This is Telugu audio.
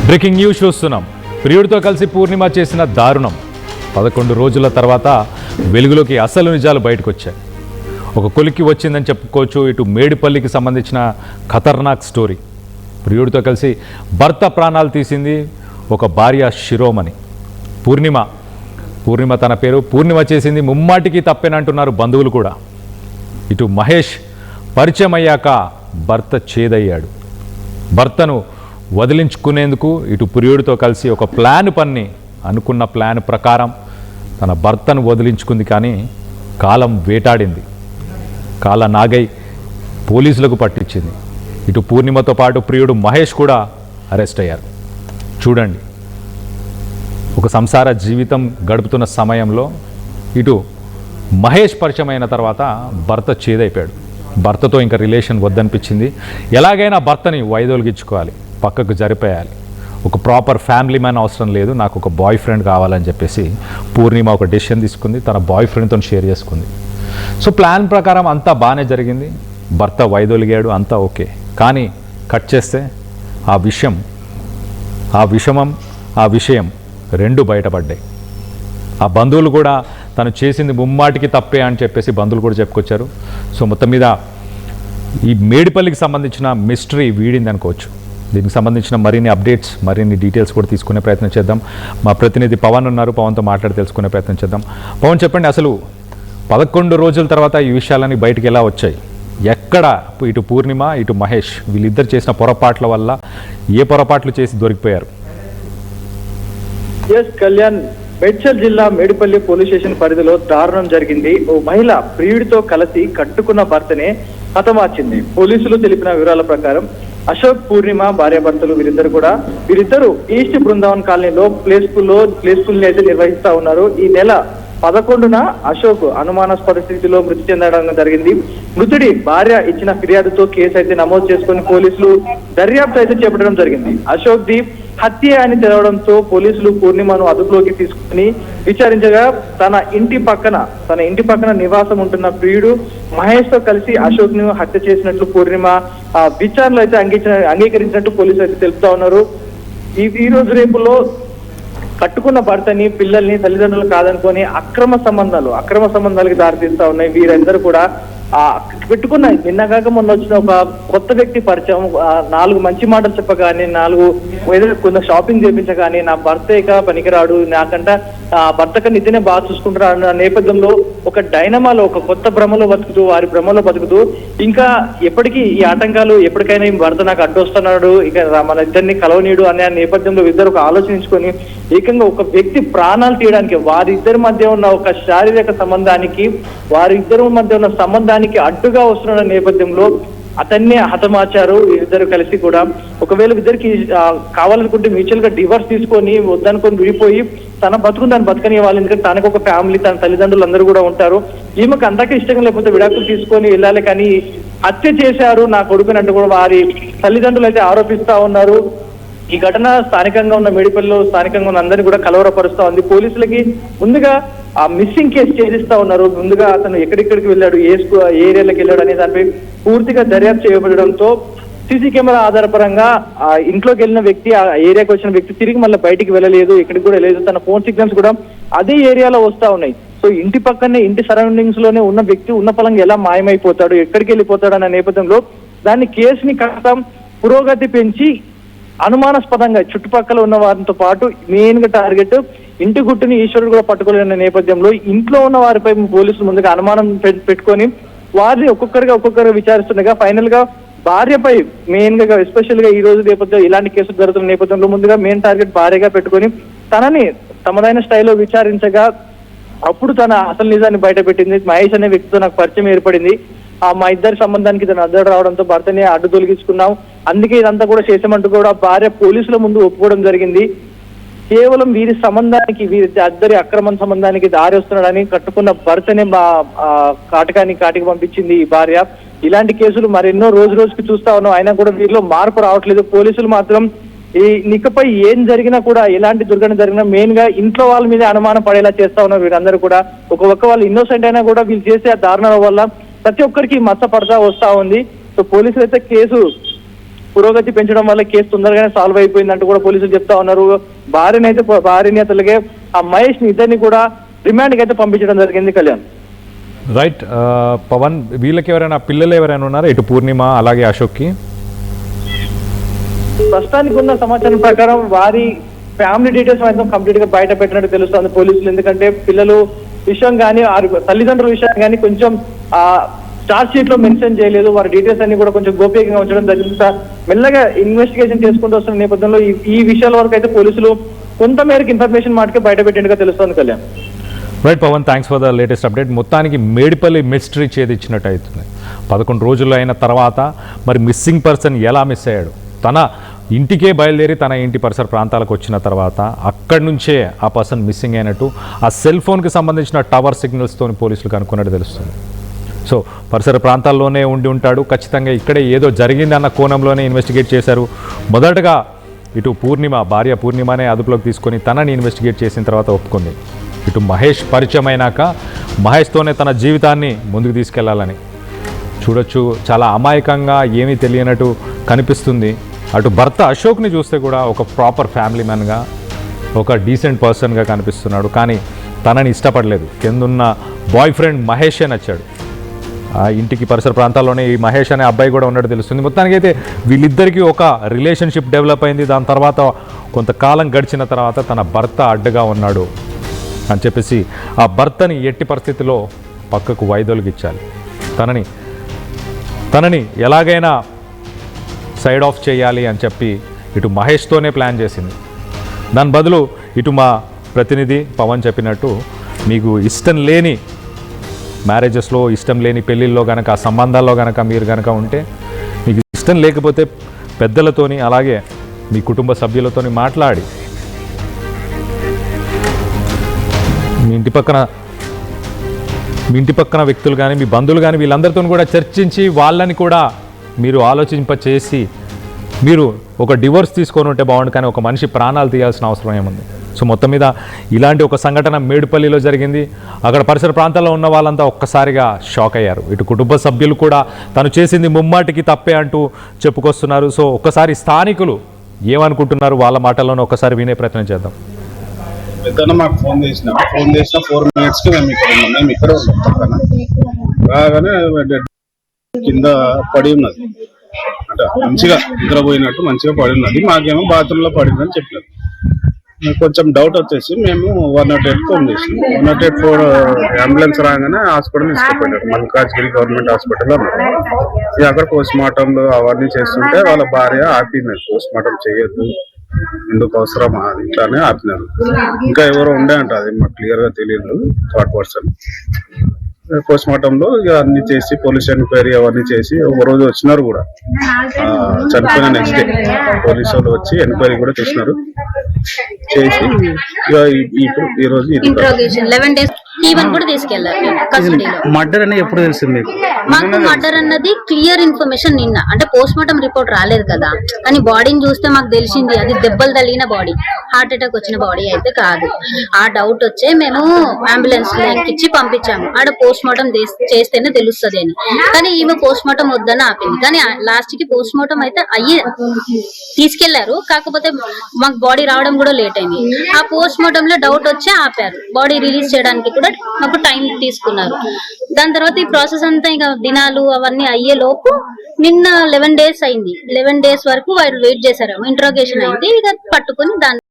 బ్రేకింగ్ న్యూస్ చూస్తున్నాం. ప్రియుడితో కలిసి పూర్ణిమ చేసిన దారుణం. 11 రోజుల తర్వాత వెలుగులోకి అసలు నిజాలు బయటకు వచ్చాయి. ఒక కొలిక్కి వచ్చిందని చెప్పుకోవచ్చు. ఇటు మేడిపల్లికి సంబంధించిన ఖతర్నాక్ స్టోరీ. ప్రియుడితో కలిసి భర్త ప్రాణాలు తీసింది ఒక భార్య శిరోమణి పూర్ణిమ తన పేరు. పూర్ణిమ చేసింది ముమ్మాటికి తప్పేనంటున్నారు బంధువులు కూడా. ఇటు మహేష్ పరిచయం అయ్యాక భర్త చేదయ్యాడు. భర్తను వదిలించుకునేందుకు ఇటు ప్రియుడితో కలిసి ఒక ప్లాన్ పన్ని అనుకున్న ప్లాన్ ప్రకారం తన భర్తను వదిలించుకుంది. కానీ కాలం వేటాడింది. కాల నాగై పోలీసులకు పట్టించింది. ఇటు పూర్ణిమతో పాటు ప్రియుడు మహేష్ కూడా అరెస్ట్ అయ్యారు. చూడండి, ఒక సంసార జీవితం గడుపుతున్న సమయంలో ఇటు మహేష్ పరిచయం అయిన తర్వాత భర్త చేదైపోయాడు. భర్తతో ఇంకా రిలేషన్ వద్దనిపించింది. ఎలాగైనా భర్తని వైదొలిగించుకోవాలి, పక్కకు జరిపేయాలి. ఒక ప్రాపర్ ఫ్యామిలీ మ్యాన్ అవసరం లేదు, నాకు ఒక బాయ్ ఫ్రెండ్ కావాలని చెప్పేసి పూర్ణిమ ఒక డెసిషన్ తీసుకుంది. తన బాయ్ ఫ్రెండ్తో షేర్ చేసుకుంది. సో ప్లాన్ ప్రకారం అంతా బాగానే జరిగింది. భర్త వైదొలిగాడు, అంతా ఓకే. కానీ కట్ చేస్తే ఆ విషయం రెండు బయటపడ్డాయి. ఆ బంధువులు కూడా తను చేసింది ముమ్మాటికి తప్పే అని చెప్పేసి బంధువులు కూడా చెప్పుకొచ్చారు. సో మొత్తం మీద ఈ మేడిపల్లికి సంబంధించిన మిస్టరీ వీడింది అనుకోవచ్చు. దీనికి సంబంధించిన మరిన్ని అప్డేట్స్, మరిన్ని డీటెయిల్స్ కూడా తీసుకునే ప్రయత్నం చేద్దాం. మా ప్రతినిధి పవన్ ఉన్నారు, పవన్తో మాట్లాడి తెలుసుకునే ప్రయత్నం చేద్దాం. పవన్, చెప్పండి, అసలు 11 రోజుల తర్వాత ఈ విషయాలన్నీ బయటికి ఎలా వచ్చాయి? ఎక్కడ ఇటు పూర్ణిమ ఇటు మహేష్ వీళ్ళిద్దరు చేసిన పొరపాట్ల వల్ల ఏ పొరపాట్లు చేసి దొరికిపోయారు? కళ్యాణ్, మేడ్చల్ జిల్లా మేడిపల్లి పోలీస్ స్టేషన్ పరిధిలో దారుణం జరిగింది. ఓ మహిళ ప్రియుడితో కలిసి కట్టుకున్న భర్తనే హతమార్చింది. పోలీసులు తెలిపిన వివరాల ప్రకారం అశోక్, పూర్ణిమ భార్యాభర్తలు వీరిద్దరు ఈస్ట్ బృందావన్ కాలనీలో ప్లే స్కూల్ అయితే నిర్వహిస్తా ఉన్నారు. ఈ నెల 11న అశోక్ అనుమానాస్పద స్థితిలో మృతి చెందడం జరిగింది. మృతుడి భార్య ఇచ్చిన ఫిర్యాదుతో కేసు అయితే నమోదు చేసుకుని పోలీసులు దర్యాప్తు అయితే చేపట్టడం జరిగింది. అశోక్ ది హత్య అని తెలవడంతో పోలీసులు పూర్ణిమను అదుపులోకి తీసుకుని విచారించగా తన ఇంటి పక్కన నివాసం ఉంటున్న ప్రియుడు మహేష్ తో కలిసి అశోక్ ను హత్య చేసినట్లు పూర్ణిమ విచారణలో అయితే అంగీకరించినట్టు పోలీసులు అయితే తెలుపుతా ఉన్నారు. ఈ రోజు రేపులో కట్టుకున్న భర్తని, పిల్లల్ని తల్లిదండ్రులు కాదనుకొని అక్రమ సంబంధాలకి దారితీస్తా ఉన్నాయి. వీరందరూ కూడా పెట్టుకున్న నిన్నగాక మొన్న వచ్చిన ఒక కొత్త వ్యక్తి పరిచయం, 4 మంచి మాటలు చెప్పగానే, 4 కొంత షాపింగ్ చేయించగానే నా భర్త ఇక పనికిరాడు, నాకంట భర్త కన్నా ఇతనే బాగా చూసుకుంటారు అన్న నేపథ్యంలో ఒక డైనమాలో, ఒక కొత్త వారి భ్రమలో బతుకుతూ ఇంకా ఎప్పటికీ ఈ ఆటంకాలు ఎప్పటికైనా ఈ భర్త నాకు అడ్డొస్తున్నాడు, ఇక మన ఇద్దరిని కలవనీయుడు అనే నేపథ్యంలో ఇద్దరు ఒక ఆలోచించుకొని ఏకంగా ఒక వ్యక్తి ప్రాణాలు తీయడానికి, వారిద్దరి మధ్య ఉన్న ఒక శారీరక సంబంధానికి, వారిద్దరి మధ్య ఉన్న సంబంధానికి అడ్డుగా వస్తున్న నేపథ్యంలో అతన్ని హతమార్చారు. వీరిద్దరు కలిసి కూడా ఒకవేళ ఇద్దరికి కావాలనుకుంటే మ్యూచువల్ గా డివర్స్ తీసుకొని వద్దనుకొని విడిపోయి తన దాన్ని బతకని వాళ్ళు, ఎందుకంటే తనకు ఒక ఫ్యామిలీ, తన తల్లిదండ్రులు అందరూ కూడా ఉంటారు. ఈమెకు అంతకే ఇష్టంగా లేకపోతే విడాకులు తీసుకొని వెళ్ళాలి, కానీ హత్య చేశారు నా కొడుకునంటూ కూడా వారి తల్లిదండ్రులు అయితే ఆరోపిస్తా ఉన్నారు. ఈ ఘటన స్థానికంగా ఉన్న మేడిపల్లిలో స్థానికంగా ఉన్న అందరినీ కూడా కలవరపరుస్తా ఉంది. పోలీసులకి ముందుగా ఆ మిస్సింగ్ కేసు ఛేదిస్తా ఉన్నారు. ముందుగా అతను ఎక్కడికి వెళ్ళాడు, ఏ ఏరియాలకు వెళ్ళాడు అనే దానిపై పూర్తిగా దర్యాప్తు చేయబడడంతో సీసీ కెమెరా ఆధారపరంగా ఆ ఇంట్లోకి వెళ్ళిన వ్యక్తి, ఆ ఏరియాకి వచ్చిన వ్యక్తి తిరిగి మళ్ళీ బయటికి వెళ్ళలేదు, ఎక్కడికి కూడా వెళ్ళలేదు. తన ఫోన్ సిగ్నల్స్ కూడా అదే ఏరియాలో వస్తా ఉన్నాయి. సో ఇంటి పక్కనే, ఇంటి సరౌండింగ్స్ లోనే ఉన్న వ్యక్తి ఉన్న పలంగా ఎలా మాయమైపోతాడు, ఎక్కడికి వెళ్ళిపోతాడు అన్న నేపథ్యంలో దాన్ని కేసుని కాస్త పురోగతి పెంచి అనుమానాస్పదంగా చుట్టుపక్కల ఉన్న వారితో పాటు మెయిన్ గా టార్గెట్ ఇంటి గుట్టుని ఈశ్వరుడు కూడా పట్టుకోలేని నేపథ్యంలో ఇంట్లో ఉన్న వారిపై పోలీసులు ముందుగా అనుమానం పెట్టుకొని వారిని ఒక్కొక్కరుగా విచారిస్తుండగా ఫైనల్ గా భార్యపై మెయిన్ గా ఎస్పెషల్ గా ఈ రోజు నేపథ్యంలో ఇలాంటి కేసులు జరుగుతున్న నేపథ్యంలో ముందుగా మెయిన్ టార్గెట్ భార్యగా పెట్టుకొని తనని తమదైన స్టైల్లో విచారించగా అప్పుడు తన అసలు నిజాన్ని బయట పెట్టింది. మహేష్ అనే వ్యక్తితో నాకు పరిచయం ఏర్పడింది. మా ఇద్దరి సంబంధానికి తను అడ్డు రావడంతో భర్తని అడ్డు తొలగించుకున్నాం, అందుకే ఇదంతా కూడా చేసామంటూ కూడా భార్య పోలీసుల ముందు ఒప్పుకోవడం జరిగింది. కేవలం వీరి ఇద్దరి అక్రమ సంబంధానికి దారి వస్తున్నాడని కట్టుకున్న భర్తనే కాటికి పంపించింది ఈ భార్య. ఇలాంటి కేసులు మరెన్నో రోజుకి చూస్తా ఉన్నాం, అయినా కూడా వీరిలో మార్పు రావట్లేదు. పోలీసులు మాత్రం ఈ నికపై ఏం జరిగినా కూడా, ఎలాంటి దుర్ఘటన జరిగినా మెయిన్ గా ఇంట్లో వాళ్ళ మీద అనుమానం పడేలా చేస్తా ఉన్నారు. వీరందరూ కూడా ఒక వాళ్ళు ఇన్నోసెంట్ అయినా కూడా వీళ్ళు చేసే దారుణాల వల్ల ప్రతి ఒక్కరికి మచ్చ పడతా వస్తా ఉంది. సో పోలీసులు అయితే కేసు పురోగతి పెంచడం వల్ల కేసు తొందరగానే సాల్వ్ అయిపోయిందంటూ కూడా పోలీసులు చెప్తా ఉన్నారు. భార్యని అతనికి ఆ మహేష్ ని ఇద్దరిని కూడా రిమాండ్ కి అయితే పంపించడం జరిగింది. కళ్యాణ్. రైట్ పవన్, వీళ్ళకి ఎవరైనా పిల్లలు ఎవరైనా ఉన్నారా ఇటు పూర్ణిమ అలాగే అశోక్కి? ప్రస్తుతానికి ఉన్న సమాచారం ప్రకారం వారి ఫ్యామిలీ డీటెయిల్స్ మాత్రం కంప్లీట్ గా బయట పెట్టినట్టు తెలుస్తుంది పోలీసులు. ఎందుకంటే పిల్లలు విషయం కానీ తల్లిదండ్రుల విషయం కానీ కొంచెం ఆ చార్జ్ షీట్ లో మెన్షన్ చేయలేదు. వారి డీటెయిల్స్ అన్ని కూడా కొంచెం గోప్యంగా ఉంచడం జరిగింది. మెల్లగా ఇన్వెస్టిగేషన్ చేసుకుంటూ వస్తున్న నేపథ్యంలో ఈ విషయాల వరకు అయితే పోలీసులు కొంత మేరకు ఇన్ఫర్మేషన్ మాటకే బయట పెట్టినట్టుగా తెలుస్తుంది. Kalyan. Right Pavan, thanks for the latest update. మొత్తానికి మేడిపల్లి మిస్టరీ ఛేదించినట్టు అవుతుంది. 11 రోజులు అయిన తర్వాత మరి మిస్సింగ్ పర్సన్ ఎలా మిస్ అయ్యాడు? తన ఇంటికే బయలుదేరి తన ఇంటి పరిసర ప్రాంతాలకు వచ్చిన తర్వాత అక్కడి నుంచే ఆ పర్సన్ మిస్సింగ్ అయినట్టు ఆ సెల్ ఫోన్కి సంబంధించిన టవర్ సిగ్నల్స్తో పోలీసులు కనుక్కున్నట్టు తెలుస్తుంది. సో పరిసర ప్రాంతాల్లోనే ఉండి ఉంటాడు, ఖచ్చితంగా ఇక్కడే ఏదో జరిగిందన్న కోణంలోనే ఇన్వెస్టిగేట్ చేశారు. మొదటగా ఇటు భార్య పూర్ణిమనే అదుపులోకి తీసుకొని తనని ఇన్వెస్టిగేట్ చేసిన తర్వాత ఒప్పుకుంది. ఇటు మహేష్ పరిచయం అయినాక మహేష్తోనే తన జీవితాన్ని ముందుకు తీసుకెళ్లాలని చూడొచ్చు. చాలా అమాయకంగా ఏమీ తెలియనట్టు కనిపిస్తుంది. అటు భర్త అశోక్ని చూస్తే కూడా ఒక ప్రాపర్ ఫ్యామిలీ మ్యాన్గా, ఒక డీసెంట్ పర్సన్గా కనిపిస్తున్నాడు. కానీ తనని ఇష్టపడలేదు. కిందున్న బాయ్ ఫ్రెండ్ మహేషే నచ్చాడు. ఆ ఇంటికి పరిసర ప్రాంతాల్లోనే ఈ మహేష్ అనే అబ్బాయి కూడా ఉన్నట్టు తెలుస్తుంది. మొత్తానికైతే వీళ్ళిద్దరికీ ఒక రిలేషన్షిప్ డెవలప్ అయింది. దాని తర్వాత కొంతకాలం గడిచిన తర్వాత తన భర్త అడ్డుగా ఉన్నాడు అని చెప్పేసి ఆ భర్తని ఎట్టి పరిస్థితిలో పక్కకు వైదొలిగిచ్చాలి. తనని ఎలాగైనా సైడ్ ఆఫ్ చేయాలి అని చెప్పి ఇటు మహేష్తోనే ప్లాన్ చేసింది. దాని బదులు ఇటు మా ప్రతినిధి పవన్ చెప్పినట్టు మీకు ఇష్టం లేని మ్యారేజెస్లో, ఇష్టం లేని పెళ్ళిళ్ళలో కనుక, ఆ సంబంధాల్లో కనుక మీరు కనుక ఉంటే, మీకు ఇష్టం లేకపోతే పెద్దలతోని అలాగే మీ కుటుంబ సభ్యులతోని మాట్లాడి మీ ఇంటి పక్కన వ్యక్తులు కానీ మీ బంధువులు కానీ వీళ్ళందరితో కూడా చర్చించి వాళ్ళని కూడా మీరు ఆలోచింపచేసి మీరు ఒక డివోర్స్ తీసుకొని ఉంటే బాగుండు. కానీ ఒక మనిషి ప్రాణాలు తీయాల్సిన అవసరం ఏముంది? సో మొత్తం మీద ఇలాంటి ఒక సంఘటన మేడిపల్లిలో జరిగింది. అక్కడ పరిసర ప్రాంతాల్లో ఉన్న వాళ్ళంతా ఒక్కసారిగా షాక్ అయ్యారు. ఇటు కుటుంబ సభ్యులు కూడా తను చేసింది ముమ్మాటికి తప్పే అంటూ చెప్పుకొస్తున్నారు. సో ఒక్కసారి స్థానికులు ఏమనుకుంటున్నారు వాళ్ళ మాటల్లోనే ఒక్కసారి వినే ప్రయత్నం చేద్దాం. పెద్దన్న మాకు ఫోన్ చేసిన 4 minutes కి మేము ఇక్కడ ఉన్నాం. పక్కన రాగానే కింద పడి ఉన్నది, అంటే మంచిగా నిద్రపోయినట్టు మంచిగా పడి ఉన్నది. మాకేమో బాత్రూమ్ లో పడిందని చెప్పలేదు. కొంచెం డౌట్ వచ్చేసి మేము 108 ఫోన్ చేసాం. 108 అంబులెన్స్ రాగానే హాస్పిటల్ తీసుకుపోయారు. మల్కాజ్గిరి గవర్నమెంట్ హాస్పిటల్ అన్నారు. అక్కడ పోస్ట్ మార్టంలు అవన్నీ చేస్తుంటే వాళ్ళ భార్య ఆపినారు, పోస్ట్ మార్టం చేయొద్దు, ఎందుకు అవసరమా, ఇట్లానే ఆపినారు. ఇంకా ఎవరో ఉండే అంట, అది మాకు క్లియర్ గా తెలియదు. 3rd person పోస్ట్ మార్టం లో ఇక అన్ని చేసి పోలీస్ ఎంక్వైరీ అవన్నీ చేసి ఒక రోజు వచ్చినారు కూడా. చనిపోయిన నెక్స్ట్ డే పోలీసు వాళ్ళు వచ్చి ఎంక్వైరీ కూడా చేసినారు. చేసి ఇప్పుడు ఈ రోజు 11 days ఈవెన్ కూడా తీసుకెళ్లారు కస్టడీలో. మర్డర్ అనేది ఎప్పుడు తెలిసింది మాకు? మర్డర్ అన్నది క్లియర్ ఇన్ఫర్మేషన్ నిన్న, అంటే పోస్ట్ మార్టం రిపోర్ట్ రాలేదు కదా, కానీ బాడీని చూస్తే మాకు తెలిసింది అది దెబ్బలు తగిలిన బాడీ, హార్ట్ అటాక్ వచ్చిన బాడీ అయితే కాదు. ఆ డౌట్ వచ్చే మేము అంబులెన్స్ లో ఎక్కించి పంపించాము. ఆడ పోస్ట్ మార్టం చేస్తేనే తెలుస్తుంది అని. కానీ ఈమె పోస్ట్ మార్టం వద్దని ఆపింది. కానీ లాస్ట్ కి పోస్ట్ మార్టం అయితే తీసుకెళ్లారు. కాకపోతే మాకు బాడీ రావడం కూడా లేట్ అయింది. ఆ పోస్ట్ మార్టం లో డౌట్ వచ్చి ఆపారు. బాడీ రిలీజ్ చేయడానికి కూడా మాకు టైం తీసుకున్నారు. దాని తర్వాత ఈ ప్రాసెస్ అంతా ఇంకా దినాలు అవన్నీ అయ్యే లోపు నిన్న 11 days అయింది. 11 days వరకు వాళ్ళు వెయిట్ చేశారు. ఇంట్రోగేషన్ అయింది. ఇక పట్టుకుని దాన్ని